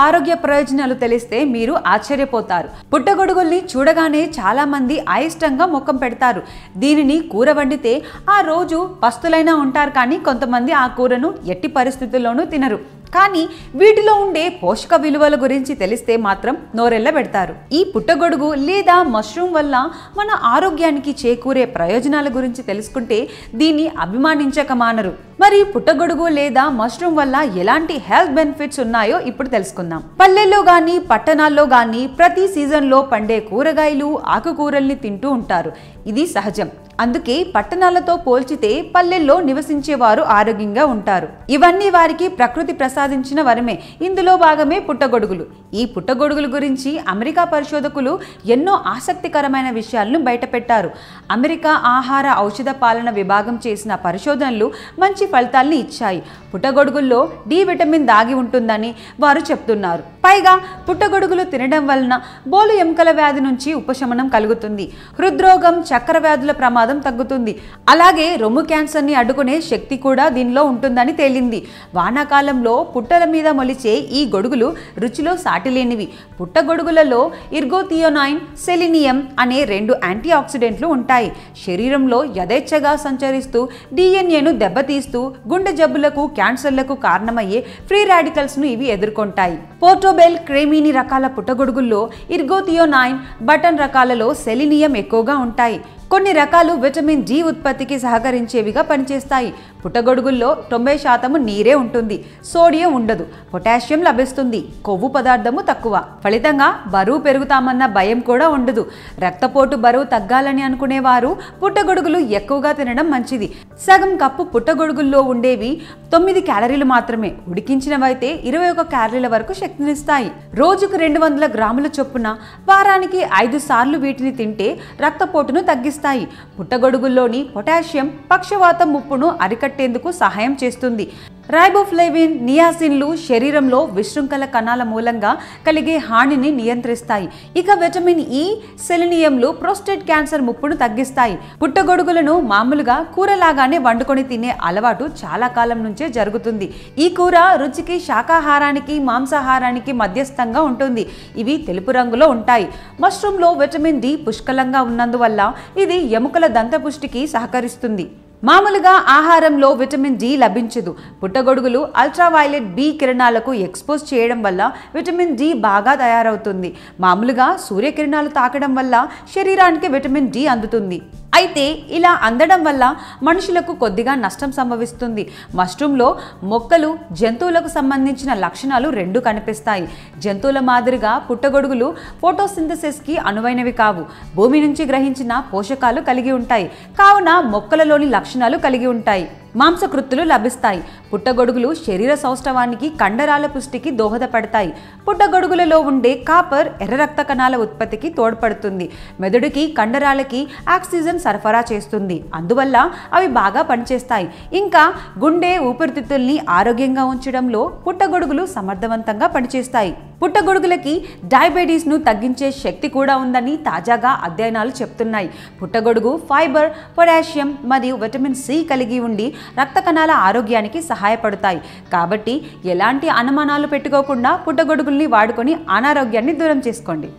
ఆరోగ్య ప్రయోజనాలు తెలిస్తే మీరు ఆశ్చర్యపోతారు. పుట్టగొడుగుల్ని చూడగానే చాలా మంది అయిష్టంగా ముఖం పెడతారు. దీనిని కూర వండితే ఆ రోజు పస్తులైనా ఉంటారు, కానీ కొంతమంది ఆ కూరను ఎట్టి పరిస్థితుల్లోనూ తినరు. కానీ వీటిలో ఉండే పోషక విలువల గురించి తెలిస్తే మాత్రం నోరెళ్ళ పెడతారు. ఈ పుట్టగొడుగు లేదా మష్రూమ్ వల్ల మన ఆరోగ్యానికి చేకూరే ప్రయోజనాల గురించి తెలుసుకుంటే దీన్ని అభిమానించక మానరు. మరి పుట్టగొడుగు లేదా మష్రూమ్ వల్ల ఎలాంటి హెల్త్ బెనిఫిట్స్ ఉన్నాయో ఇప్పుడు తెలుసుకుందాం. పల్లెల్లో గాని పట్టణాల్లో గాని ప్రతి సీజన్లో పండే కూరగాయలు ఆకుకూరల్ని తింటూ ఉంటారు. ఇది సహజం. అందుకే పట్టణాలతో పోల్చితే పల్లెల్లో నివసించేవారు ఆరోగ్యంగా ఉంటారు. ఇవన్నీ వారికి ప్రకృతి ప్రసాదించిన వరమే. ఇందులో భాగమే పుట్టగొడుగులు. ఈ పుట్టగొడుగుల గురించి అమెరికా పరిశోధకులు ఎన్నో ఆసక్తికరమైన విషయాలను బయటపెట్టారు. అమెరికా ఆహార ఔషధ పాలన విభాగం చేసిన పరిశోధనలు మంచి ఫలితాల్ని ఇచ్చాయి. పుట్టగొడుగుల్లో డి విటమిన్ దాగి ఉంటుందని వారు చెప్తున్నారు. పైగా పుట్టగొడుగులు తినడం వలన బోలు ఎముకల వ్యాధి నుంచి ఉపశమనం కలుగుతుంది. హృద్రోగం, చక్కెర వ్యాధుల ప్రమాదం తగ్గుతుంది. అలాగే రొమ్ము క్యాన్సర్ని అడ్డుకునే శక్తి కూడా దీనిలో ఉంటుందని తేలింది. వానాకాలంలో పుట్టల మీద మొలిచే ఈ గొడుగులు రుచిలో సాటిలేనివి. పుట్టగొడుగులలో ఇర్గోథియోనైన్, సెలినియం అనే 2 యాంటీ ఆక్సిడెంట్లు ఉంటాయి. శరీరంలో యథేచ్ఛగా సంచరిస్తూ డిఎన్ఏను దెబ్బతీస్తూ గుండె జబ్బులకు, క్యాన్సర్లకు కారణమయ్యే ఫ్రీ రాడికల్స్ ను ఇవి ఎదుర్కొంటాయి. పోర్టోబెల్, క్రేమీని రకాల పుట్టగొడుగుల్లో ఇర్గోథియోనైన్, బటన్ రకాలలో సెలినియం ఎక్కువగా ఉంటాయి. కొన్ని రకాలు విటమిన్ డి ఉత్పత్తికి సహకరించేవిగా పనిచేస్తాయి. పుట్టగొడుగుల్లో 90% నీరే ఉంటుంది. సోడియం ఉండదు. పొటాషియం లభిస్తుంది. కొవ్వు పదార్థము తక్కువ. ఫలితంగా బరువు పెరుగుతామన్న భయం కూడా ఉండదు. రక్తపోటు, బరువు తగ్గాలని అనుకునేవారు పుట్టగొడుగులు ఎక్కువగా తినడం మంచిది. సగం కప్పు పుట్టగొడుగుల్లో ఉండేవి 9 క్యాలరీలు మాత్రమే. ఉడికించినవైతే 21 క్యాలరీల వరకు శక్తినిస్తాయి. రోజుకు 200 గ్రాముల చొప్పున వారానికి 5 సార్లు వీటిని తింటే రక్తపోటును తగ్గిస్తాయి. పుట్టగొడుగుల్లోని పొటాషియం పక్షవాతం ముప్పును అరికట్టేందుకు సహాయం చేస్తుంది. రైబోఫ్లేవిన్, నియాసిన్లు శరీరంలో విశృంఖల కణాల మూలంగా కలిగే హానిని నియంత్రిస్తాయి. ఇక విటమిన్ ఇ, సెలినియంలు ప్రోస్టేట్ క్యాన్సర్ ముప్పును తగ్గిస్తాయి. పుట్టగొడుగులను మామూలుగా కూరలాగానే వండుకొని తినే అలవాటు చాలా కాలం నుంచే జరుగుతుంది. ఈ కూర రుచికి శాకాహారానికి, మాంసాహారానికి మధ్యస్థంగా ఉంటుంది. ఇవి తెలుపు రంగులో ఉంటాయి. మష్రూమ్లో విటమిన్ డి పుష్కలంగా ఉన్నందువల్ల ఇది ఎముకల దంతపుష్టికి సహకరిస్తుంది. మామూలుగా ఆహారంలో విటమిన్ డి లభించదు. పుట్టగొడుగులు అల్ట్రావైలెట్ బి కిరణాలకు ఎక్స్పోజ్ చేయడం వల్ల విటమిన్ డి బాగా తయారవుతుంది. మామూలుగా సూర్యకిరణాలు తాకడం వల్ల శరీరానికి విటమిన్ డి అందుతుంది. అయితే ఇలా అందడం వల్ల మనుషులకు కొద్దిగా నష్టం సంభవిస్తుంది. మష్రూమ్లో మొక్కలు, జంతువులకు సంబంధించిన లక్షణాలు 2 కనిపిస్తాయి. జంతువుల మాదిరిగా పుట్టగొడుగులు ఫోటోసింథసిస్కి అనువైనవి కావు. భూమి నుంచి గ్రహించిన పోషకాలు కలిగి ఉంటాయి. కావున మొక్కలలోని లక్షణాలు కలిగి ఉంటాయి. మాంసకృత్తులు లభిస్తాయి. పుట్టగొడుగులు శరీర సౌష్ఠవానికి, కండరాల పుష్టికి దోహదపడతాయి. పుట్టగొడుగులలో ఉండే కాపర్ ఎర్ర రక్త కణాల ఉత్పత్తికి తోడ్పడుతుంది. మెదడుకి, కండరాలకి ఆక్సిజన్ సరఫరా చేస్తుంది. అందువల్ల అవి బాగా పనిచేస్తాయి. ఇంకా గుండె, ఊపిరితిత్తుల్ని ఆరోగ్యంగా ఉంచడంలో పుట్టగొడుగులు సమర్థవంతంగా పనిచేస్తాయి. పుట్టగొడుగులకి డయాబెటీస్ను తగ్గించే శక్తి కూడా ఉందని తాజాగా అధ్యయనాలు చెప్తున్నాయి. పుట్టగొడుగు ఫైబర్, పొటాషియం మరియు విటమిన్ సి కలిగి ఉండి రక్త కణాల ఆరోగ్యానికి సహాయపడతాయి. కాబట్టి ఎలాంటి అనుమానాలు పెట్టుకోకుండా పుట్టగొడుగుల్ని వాడుకొని అనారోగ్యాన్ని దూరం చేసుకోండి.